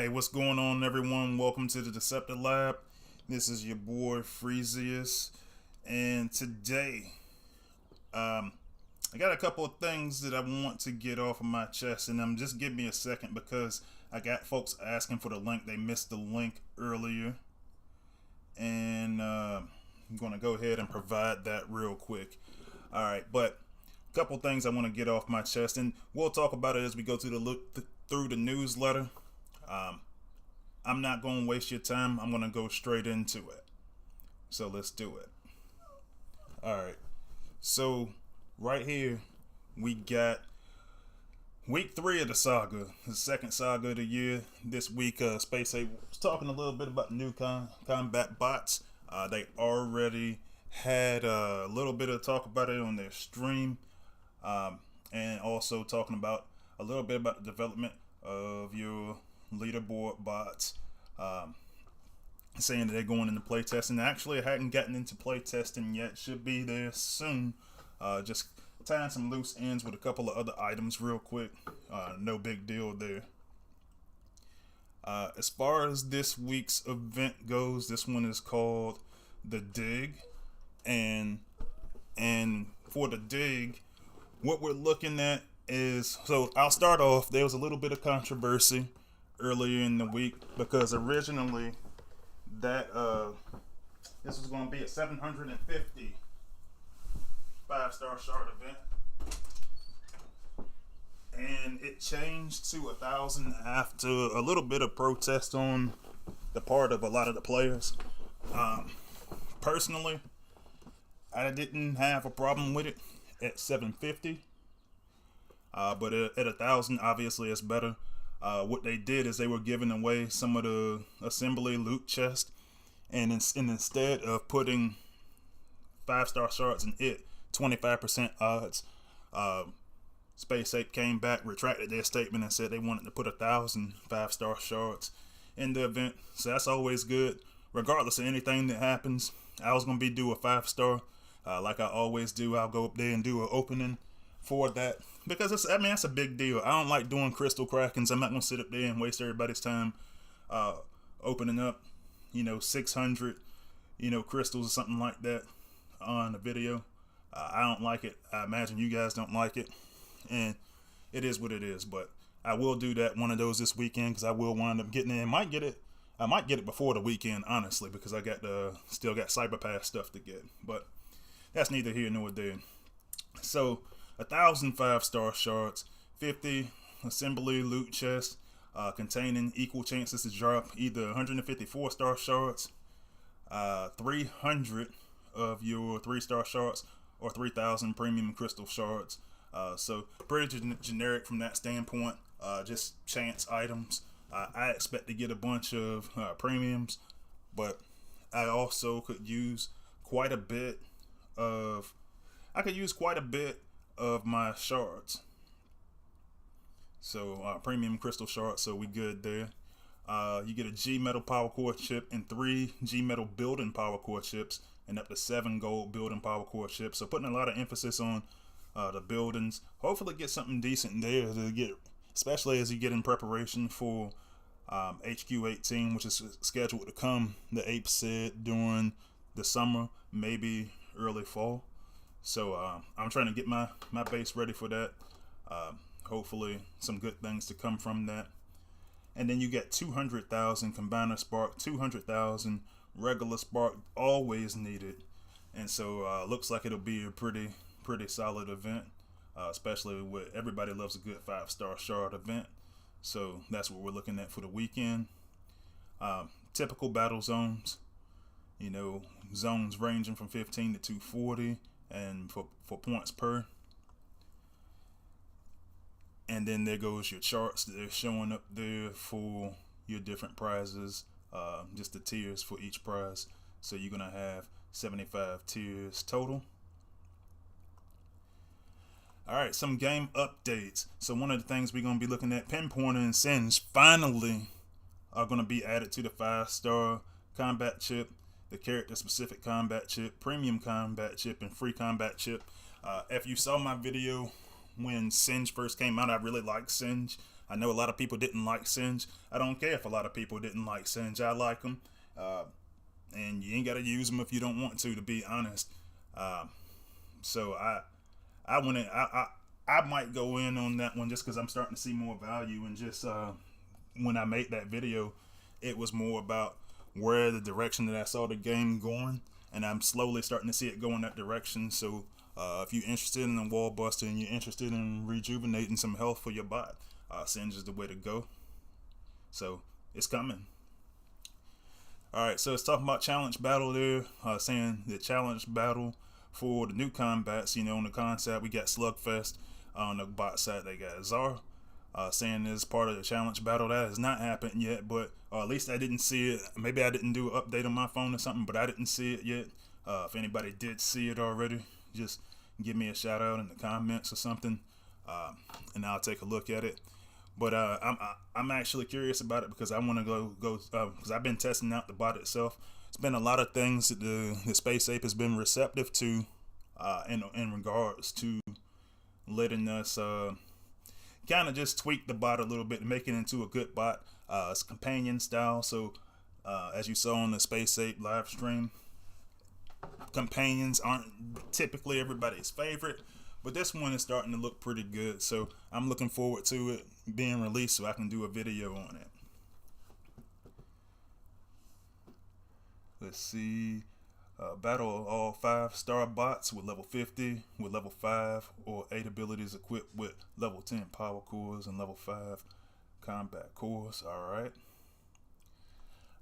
Hey, what's going on, everyone? Welcome to the Deceptilab. This is your boy Freezy, and today, I got a couple of things that I want to get off of my chest, and just give me a second because I got folks asking for the link. They missed the link earlier, and I'm gonna go ahead and provide that real quick. All right, but a couple things I want to get off my chest, and we'll talk about it as we go through the newsletter. I'm not going to waste your time. I'm going to go straight into it. So let's do it. Alright. So right here we got week 3 of the Saga. The second Saga of the year. This week Space A was talking a little bit about new combat bots. They already had a little bit of talk about it on their stream. And also talking about a little bit about the development of your leaderboard bots, saying that they're going into playtesting. Actually, I hadn't gotten into playtesting yet. Should be there soon. Just tying some loose ends with a couple of other items real quick. No big deal there. As far as this week's event goes, this one is called the Dig, and for the Dig, what we're looking at is, so I'll start off. There was a little bit of controversy earlier in the week because originally that this was going to be a 750 5-star shard event, and it changed to 1,000 after a little bit of protest on the part of a lot of the players. Personally, I didn't have a problem with it at 750, but at 1,000 obviously it's better. What they did is they were giving away some of the assembly loot chest, and instead of putting 5-star shards in it, 25% odds, Space Ape came back, retracted their statement, and said they wanted to put 1,000 5-star shards in the event. So that's always good, regardless of anything that happens. I was gonna do a 5-star, like I always do. I'll go up there and do an opening for that, because that's a big deal. I don't like doing crystal crackings. I'm not gonna sit up there and waste everybody's time opening up 600 crystals or something like that on a video. I don't like it. I imagine you guys don't like it, and it is what it is. But I will do that one of those this weekend, because I will wind up getting it. I might get it before the weekend, honestly, because I still got Cyber Pass stuff to get. But that's neither here nor there. So 1,000 5-star shards, 50 assembly loot chests, containing equal chances to drop either 150 4-star shards, 300 of your 3-star shards, or 3,000 premium crystal shards. So pretty generic from that standpoint. Just chance items. I expect to get a bunch of premiums, but I also could use quite a bit of my shards. So premium crystal shards, so we good there. You get a G metal power core chip and 3 G metal building power core chips, and up to 7 gold building power core chips. So putting a lot of emphasis on the buildings. Hopefully get something decent there to get, especially as you get in preparation for HQ18, which is scheduled to come, the Ape said, during the summer, maybe early fall. So I'm trying to get my base ready for that. Hopefully some good things to come from that. And then you get 200,000 combiner spark, 200,000 regular spark, always needed. And so looks like it'll be a pretty solid event, especially with everybody loves a good 5-star shard event. So that's what we're looking at for the weekend. Typical battle zones, zones ranging from 15 to 240, and for points per. And then there goes your charts that are showing up there for your different prizes, just the tiers for each prize. So you're gonna have 75 tiers total. Alright, some game updates. So one of the things we're going to be looking at, Pinpointer and Singe finally are going to be added to the 5-star combat chip, the character specific combat chip, premium combat chip, and free combat chip. If you saw my video when Singe first came out, I really liked Singe. I know a lot of people didn't like Singe. I don't care if a lot of people didn't like Singe. I like him. And you ain't got to use them if you don't want to be honest. So I went in, I might go in on that one just because I'm starting to see more value. And just when I made that video, it was more about where the direction that I saw the game going, and I'm slowly starting to see it go in that direction. So if you're interested in a wall buster and you're interested in rejuvenating some health for your bot, Singe is the way to go. So it's coming. Alright, so it's talking about challenge battle there, saying the challenge battle for the new combats. On the con side we got Slugfest, on the bot side they got Zara, saying this is part of the challenge battle. That has not happened yet, but at least I didn't see it. Maybe I didn't do an update on my phone or something, but I didn't see it yet. If anybody did see it already, just give me a shout out in the comments or something, and I'll take a look at it. But I'm actually curious about it because I want to go because I've been testing out the bot itself. It's been a lot of things that the Space Ape has been receptive to, in regards to letting us kind of just tweak the bot a little bit and make it into a good bot. It's companion style, so as you saw on the Space Ape live stream, companions aren't typically everybody's favorite. But this one is starting to look pretty good, so I'm looking forward to it being released so I can do a video on it. Let's see. Battle all 5-star bots with level 50, with level 5 or 8 abilities equipped with level 10 power cores and level 5 combat cores. Alright.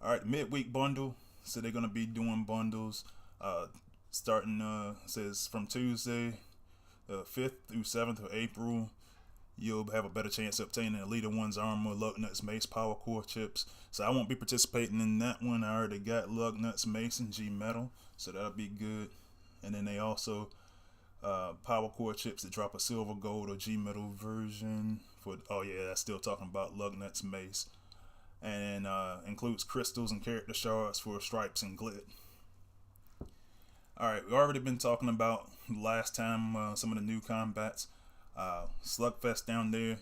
Alright, midweek bundle. So they're going to be doing bundles starting, says from Tuesday, 5th through 7th of April. You'll have a better chance of obtaining Elite One's armor, Lugnuts, Mace, Power Core chips. So I won't be participating in that one. I already got Lugnuts, Mace, and G Metal, so that'll be good. And then they also Power Core chips that drop a silver, gold, or G Metal version for. Oh yeah, that's still talking about Lugnuts, Mace, and includes crystals and character shards for stripes and glit. Alright, we've already been talking about last time some of the new combats. Slugfest down there.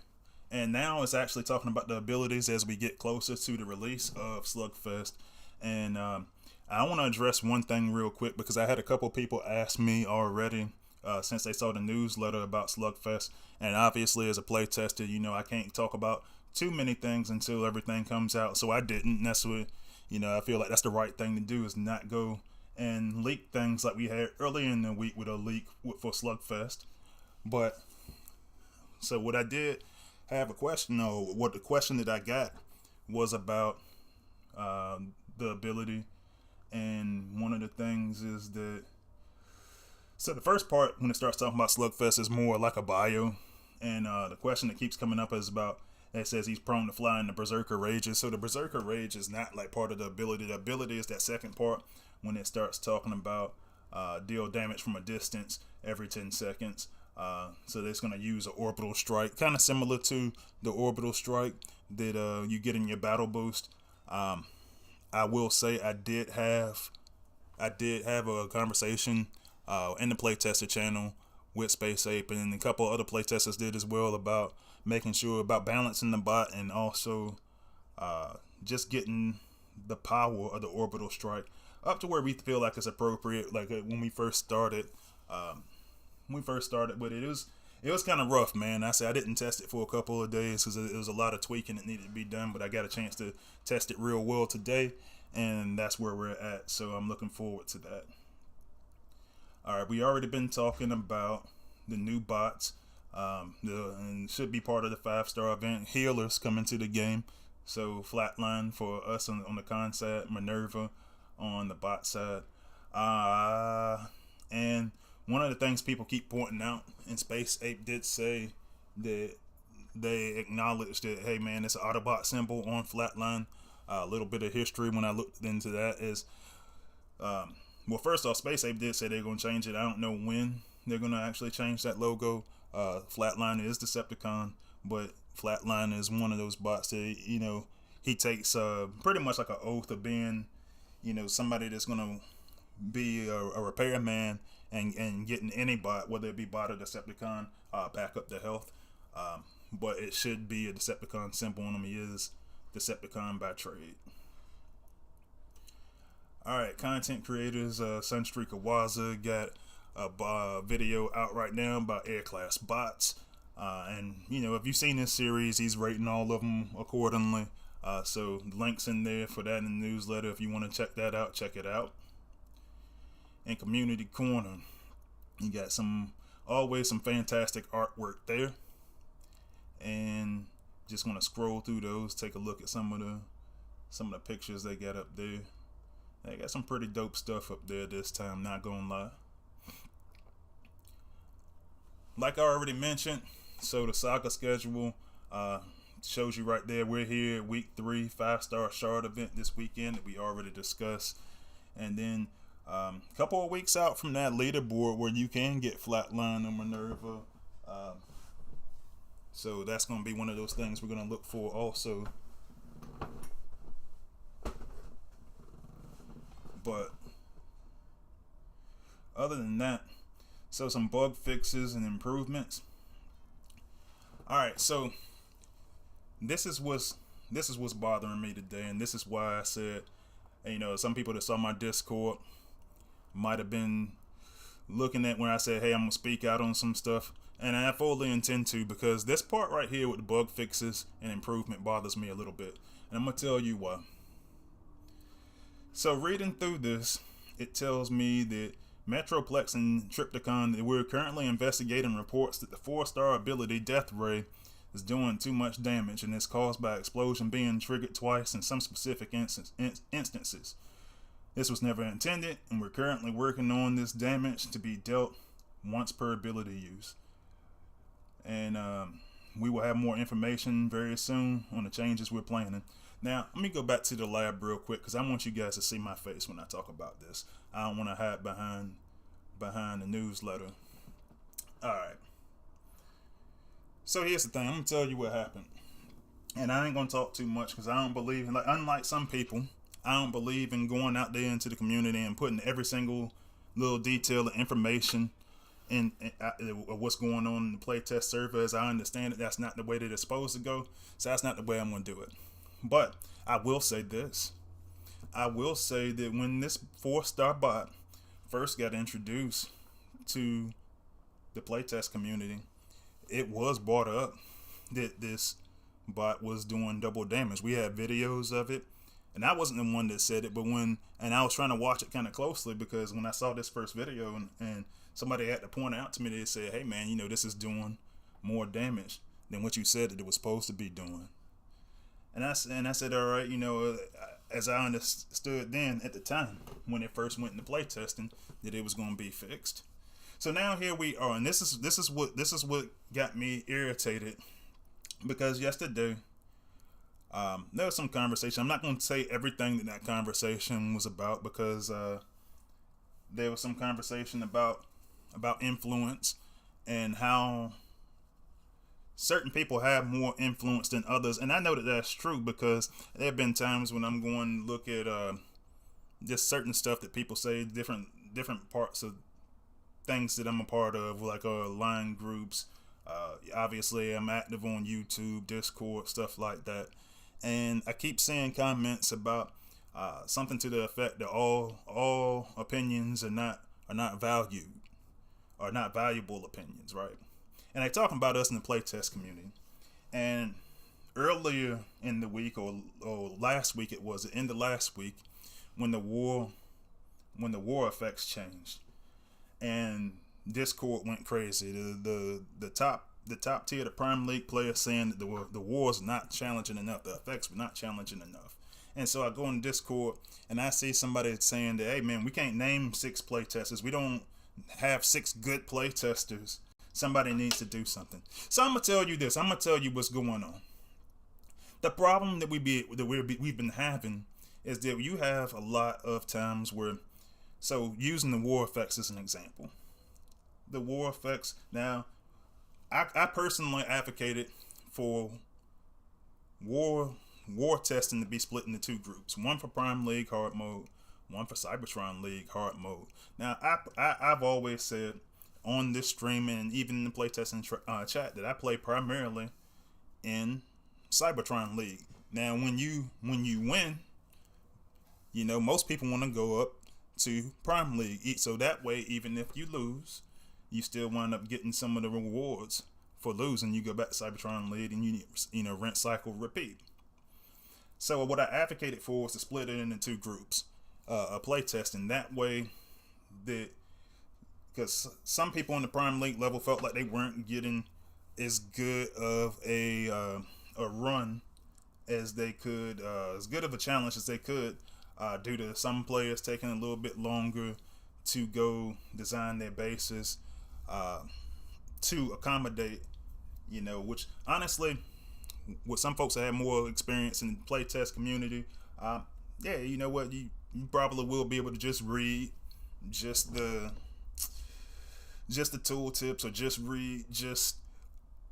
And now it's actually talking about the abilities as we get closer to the release of Slugfest. And I want to address one thing real quick because I had a couple people ask me already since they saw the newsletter about Slugfest. And obviously as a playtester, I can't talk about too many things until everything comes out. So I didn't. That's what, I feel like that's the right thing to do, is not go and leak things like we had earlier in the week with a leak for Slugfest. But so what I did have a question, or what the question that I got was about the ability, and one of the things is that, so the first part when it starts talking about Slugfest is more like a bio, and the question that keeps coming up is about, it says he's prone to fly in the Berserker Rages. So the Berserker Rage is not like part of the ability. The ability is that second part when it starts talking about deal damage from a distance every 10 seconds. So it's going to use an orbital strike, kind of similar to the orbital strike that you get in your battle boost. I will say I did have a conversation in the playtester channel with Space Ape, and a couple other playtesters did as well, about making sure about balancing the bot, and also just getting the power of the orbital strike up to where we feel like it's appropriate. Like when we first started with it, it was kind of rough, man. I didn't test it for a couple of days because it was a lot of tweaking that needed to be done, but I got a chance to test it real well today, and that's where we're at. So I'm looking forward to that. All right, we already been talking about the new bots, and should be part of the 5-star event. Healers coming to the game. So Flatline for us on the con side, Minerva on the bot side, and one of the things people keep pointing out, and Space Ape did say that they acknowledged that, hey man, it's an Autobot symbol on Flatline. A little bit of history when I looked into that is, well, first off, Space Ape did say they're going to change it. I don't know when they're going to actually change that logo. Flatline is Decepticon, but Flatline is one of those bots that, he takes pretty much like an oath of being, somebody that's going to be a repairman and getting any bot, whether it be bot or Decepticon, back up the health. but it should be a Decepticon symbol on him. He is Decepticon by trade. Alright, content creators, Sunstreak Awaza got a video out right now about Air Class bots. And, you know, if you've seen this series, he's rating all of them accordingly. So, links in there for that in the newsletter. If you want to check that out, check it out. In Community Corner, you got always some fantastic artwork there. And just want to scroll through those, take a look at some of the pictures they got up there. They got some pretty dope stuff up there this time, not gonna lie. Like I already mentioned, so the Saga schedule shows you right there. We're here at week 3, 5-star shard event this weekend that we already discussed. And then a couple of weeks out from that leaderboard where you can get Flatline or Minerva. So that's going to be one of those things we're going to look for also. But other than that, so some bug fixes and improvements. Alright, so this is what's bothering me today, and this is why I said, you know, some people that saw my Discord might have been looking at when I said, hey, I'm going to speak out on some stuff. And I fully intend to, because this part right here with the bug fixes and improvement bothers me a little bit. And I'm going to tell you why. So reading through this, it tells me that Metroplex and Tripticon, that we're currently investigating reports that the 4-star ability Death Ray is doing too much damage and is caused by explosion being triggered twice in some specific instances. This was never intended, and we're currently working on this damage to be dealt once per ability use. And we will have more information very soon on the changes we're planning. Now, let me go back to the lab real quick, because I want you guys to see my face when I talk about this. I don't want to hide behind the newsletter. Alright. So here's the thing. I'm going to tell you what happened. And I ain't going to talk too much, because I don't believe in, unlike some people, I don't believe in going out there into the community and putting every single little detail of information in what's going on in the playtest server. As I understand it, that's not the way that it's supposed to go. So that's not the way I'm going to do it. But I will say this. I will say that when this 4-star bot first got introduced to the playtest community, it was brought up that this bot was doing double damage. We had videos of it, and I wasn't the one that said it, but I was trying to watch it kind of closely, because when I saw this first video and somebody had to point out to me, they said, hey man, you know, this is doing more damage than what you said that it was supposed to be doing. And I said, all right, you know, as I understood then at the time when it first went into playtesting, that it was going to be fixed. So now here we are, and this is what got me irritated, because yesterday there was some conversation. I'm not going to say everything that conversation was about, because there was some conversation about influence and how certain people have more influence than others. And I know that that's true, because there have been times when I'm going to look at just certain stuff that people say, different parts of things that I'm a part of, like line groups. Obviously, I'm active on YouTube, Discord, stuff like that. And I keep seeing comments about something to the effect that all opinions are not valued, or not valuable opinions, right? And they're talking about us in the playtest community. And earlier in the week, or last week, it was the end of last week, when the war effects changed, and Discord went crazy. The top tier, the Prime League players, saying that the war's not challenging enough, the effects were not challenging enough. And so I go on Discord and I see somebody saying that, hey man, we can't name 6 playtesters. We don't have 6 good playtesters. Somebody needs to do something. So I'm gonna tell you this. I'm gonna tell you what's going on. The problem that we've been having is that you have a lot of times where, so using the war effects as an example, the war effects. Now, I personally advocated for war testing to be split into 2 groups. One for Prime League hard mode, one for Cybertron League hard mode. Now, I've always said on this stream and even in the playtesting chat that I play primarily in Cybertron League. Now, when you win, most people want to go up to Prime League. So that way, even if you lose, you still wind up getting some of the rewards for losing. You go back to Cybertron League and you rinse, cycle, repeat. So what I advocated for was to split it into two groups, a playtesting. That way, because some people in the Prime League level felt like they weren't getting as good of a run as they could, as good of a challenge as they could, due to some players taking a little bit longer to go design their bases to accommodate, which honestly, with some folks that have more experience in the playtest community, you know what, you probably will be able to just read just the tooltips, or just read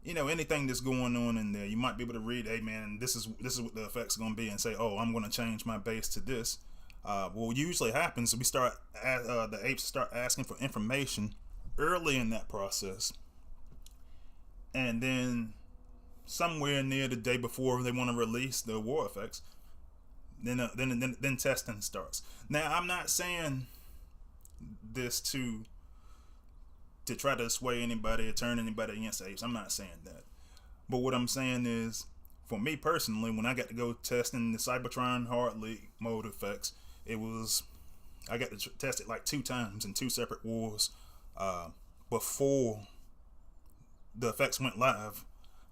anything that's going on in there. You might be able to read, hey man, this is what the effect's going to be, and say, oh, I'm going to change my base to this. What usually happens is the apes start asking for information early in that process, and then somewhere near the day before they want to release the war effects, then testing starts. Now, I'm not saying this to try to sway anybody or turn anybody against apes. I'm not saying that. But what I'm saying is, for me personally, when I got to go testing the Cybertron Hard League mode effects, I got to test it like 2 times in 2 separate wars before the effects went live.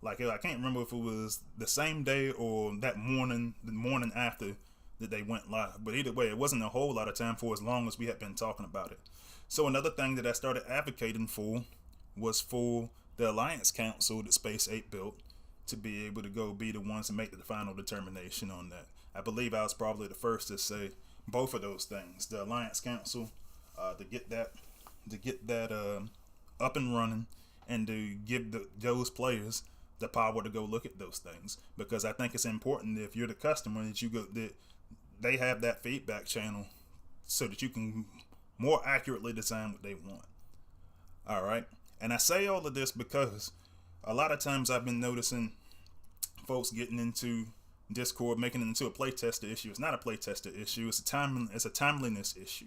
Like, I can't remember if it was the same day or the morning after that they went live. But either way, it wasn't a whole lot of time for as long as we had been talking about it. So another thing that I started advocating for was for the Alliance Council that Space 8 built to be able to go be the ones to make the final determination on that. I believe I was probably the first to say both of those things. The Alliance Council, to get that up and running, and to give those players the power to go look at those things, because I think it's important that if you're the customer that they have that feedback channel so that you can more accurately design what they want. All right, and I say all of this because a lot of times I've been noticing folks getting into Discord, making it into a playtester issue. It's not a playtester issue. It's a timeliness issue.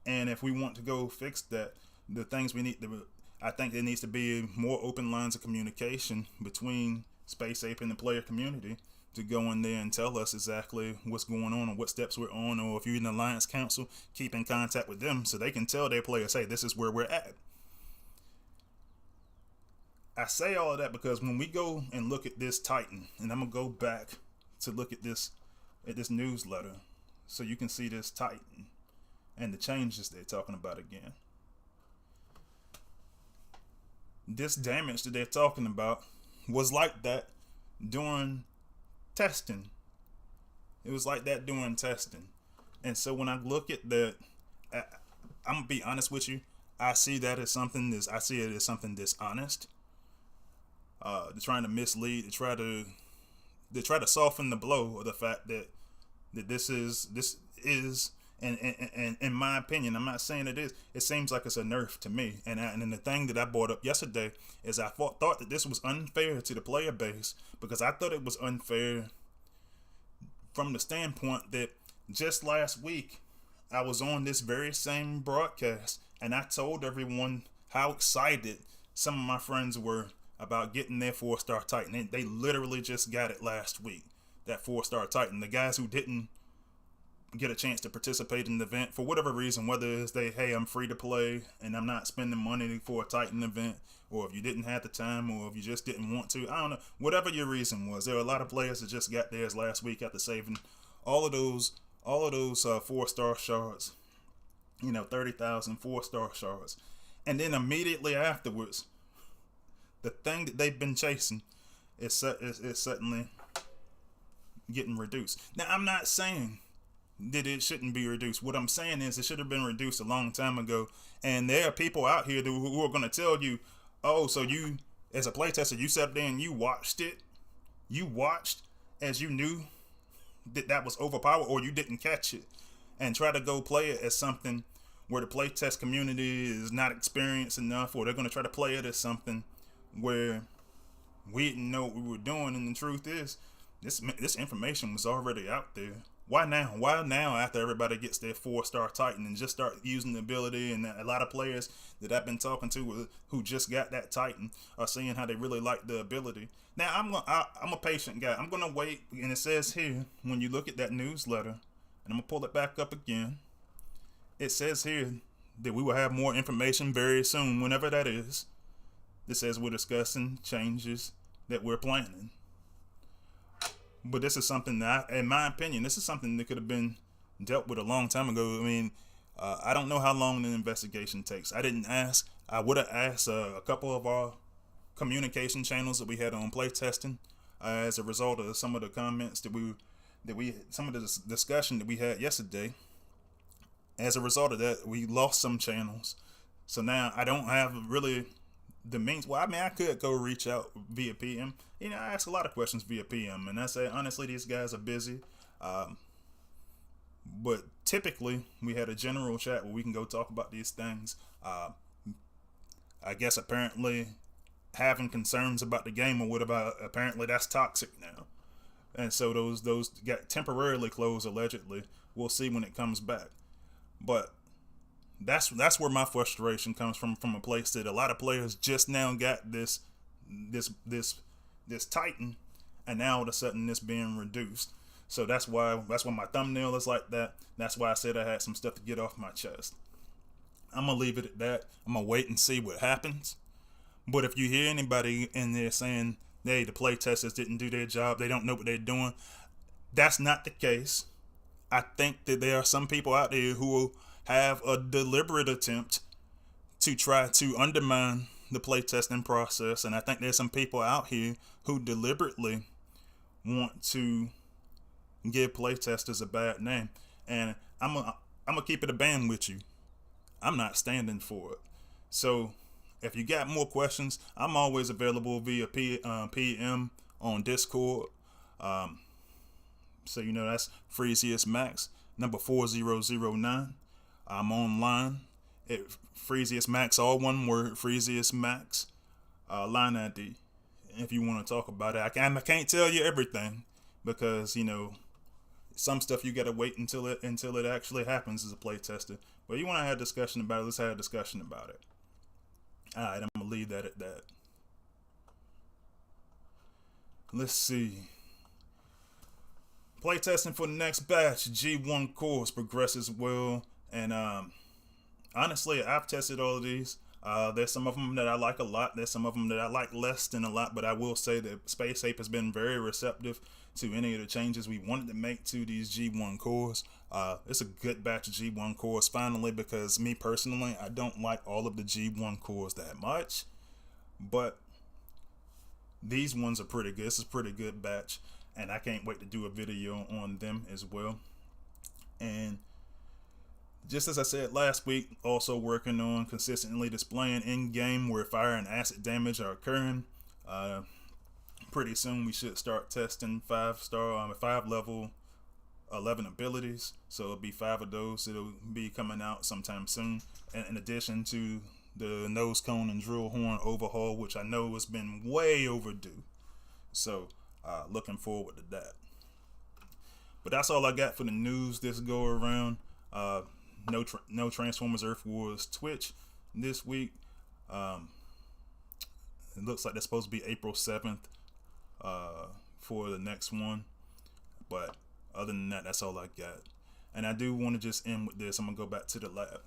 And if we want to go fix that, the things we need to, I think there needs to be more open lines of communication between Space Ape and the player community to go in there and tell us exactly what's going on and what steps we're on, or if you're in the Alliance Council, keep in contact with them so they can tell their players, hey, this is where we're at. I say all of that because when we go and look at this Titan, and I'm going to go back to look at this newsletter so you can see this Titan and the changes they're talking about again. This damage that they're talking about was like that during testing. It was like that during testing. And so when I look at that, I'm going to be honest with you, I see it as something dishonest. They're trying to mislead, they try to soften the blow of the fact that this is and in my opinion, I'm not saying it is, it seems like it's a nerf to me. And the thing that I brought up yesterday is I thought that this was unfair to the player base, because I thought it was unfair from the standpoint that just last week I was on this very same broadcast and I told everyone how excited some of my friends were about getting their 4-star Titan. They literally just got it last week, that 4-star Titan. The guys who didn't get a chance to participate in the event for whatever reason, whether it's hey, I'm free to play and I'm not spending money for a Titan event, or if you didn't have the time, or if you just didn't want to, I don't know, whatever your reason was. There were a lot of players that just got theirs last week after saving all of those 4-star shards, 30,000 4-star shards, and then immediately afterwards, the thing that they've been chasing is suddenly getting reduced. Now, I'm not saying that it shouldn't be reduced. What I'm saying is it should have been reduced a long time ago. And there are people out here who are going to tell you, oh, so you, as a playtester, you sat there and you watched it. You watched as you knew that was overpowered, or you didn't catch it, and try to go play it as something where the playtest community is not experienced enough, or they're going to try to play it as something where we didn't know what we were doing, and the truth is, this information was already out there. Why now? Why now after everybody gets their 4-star Titan and just start using the ability? And a lot of players that I've been talking to who just got that Titan are seeing how they really like the ability. Now, I'm a patient guy. I'm going to wait. And it says here, when you look at that newsletter, and I'm going to pull it back up again, it says here that we will have more information very soon, whenever that is. It says we're discussing changes that we're planning. But this is something that, in my opinion, this is something that could have been dealt with a long time ago. I mean, I don't know how long the investigation takes. I didn't ask. I would have asked a couple of our communication channels that we had on Playtesting as a result of some of the comments some of the discussion that we had yesterday. As a result of that, we lost some channels. So now I don't have really the means. Well, I mean, I could go reach out via PM. You know, I ask a lot of questions via PM, and I say, honestly, these guys are busy. But typically, we had a general chat where we can go talk about these things. I guess apparently having concerns about the game or what about, apparently that's toxic now. And so those got temporarily closed, allegedly. We'll see when it comes back. But that's where my frustration comes from a place that a lot of players just now got this Titan, and now all of a sudden it's being reduced. So that's why my thumbnail is like that. That's why I said I had some stuff to get off my chest. I'm gonna leave it at that. I'm gonna wait and see what happens. But if you hear anybody in there saying, hey, the playtesters didn't do their job, they don't know what they're doing, that's not the case. I think that there are some people out there who will have a deliberate attempt to try to undermine the playtesting process, and I think there's some people out here who deliberately want to give playtesters a bad name. And I'm gonna keep it a band with you. I'm not standing for it. So if you got more questions, I'm always available via PM on Discord. So you know that's Freezy Max number 4009. I'm online at Freezy Max, all one word, Freezy Max, line ID. If you want to talk about it, I can't tell you everything because you know some stuff you gotta wait until it actually happens as a playtester. But you want to have a discussion about it, let's have a discussion about it. All right, I'm gonna leave that at that. Let's see. Playtesting for the next batch, G1 course progresses well, and honestly, I've tested all of these. There's some of them that I like a lot. There's some of them that I like less than a lot, but I will say that Space Ape has been very receptive to any of the changes we wanted to make to these G1 cores. It's a good batch of G1 cores finally, because me personally, I don't like all of the G1 cores that much, but these ones are pretty good. This is a pretty good batch, and I can't wait to do a video on them as well. And just as I said last week, also working on consistently displaying in-game where fire and acid damage are occurring. Pretty soon we should start testing 5 level 11 abilities. So it'll be 5 of those. It'll be coming out sometime soon. And in addition to the nose cone and drill horn overhaul, which I know has been way overdue. So looking forward to that. But that's all I got for the news this go around. No Transformers Earth Wars Twitch this week. It looks like that's supposed to be April 7th for the next one. But other than that, that's all I got. And I do want to just end with this. I'm going to go back to the lab.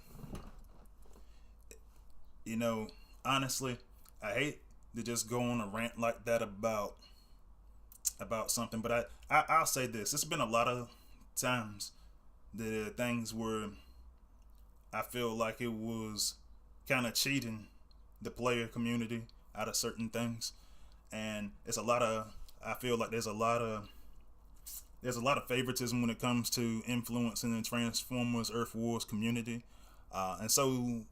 You know, honestly, I hate to just go on a rant like that about something. But I'll say this. It's been a lot of times that things were, I feel like it was kind of cheating the player community out of certain things, and it's a lot of, I feel like there's a lot of favoritism when it comes to influencing the Transformers Earth Wars community, and so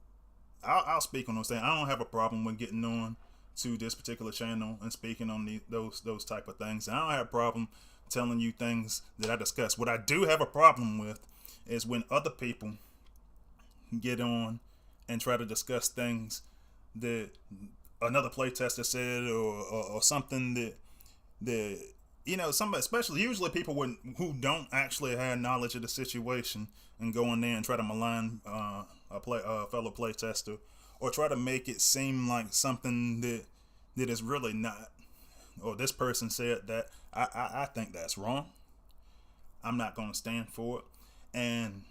I'll speak on those things. I don't have a problem with getting on to this particular channel and speaking on those type of things. And I don't have a problem telling you things that I discuss. What I do have a problem with is when other people get on and try to discuss things that another playtester said, or something that somebody, especially usually people who don't actually have knowledge of the situation and go in there and try to malign a fellow playtester, or try to make it seem like something that is really not. Or this person said that. I think that's wrong. I'm not going to stand for it. And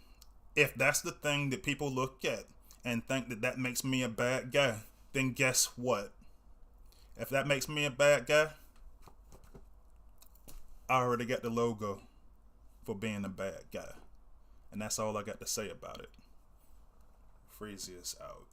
if that's the thing that people look at and think that makes me a bad guy, then guess what? If that makes me a bad guy, I already got the logo for being a bad guy. And that's all I got to say about it. Freezy is out.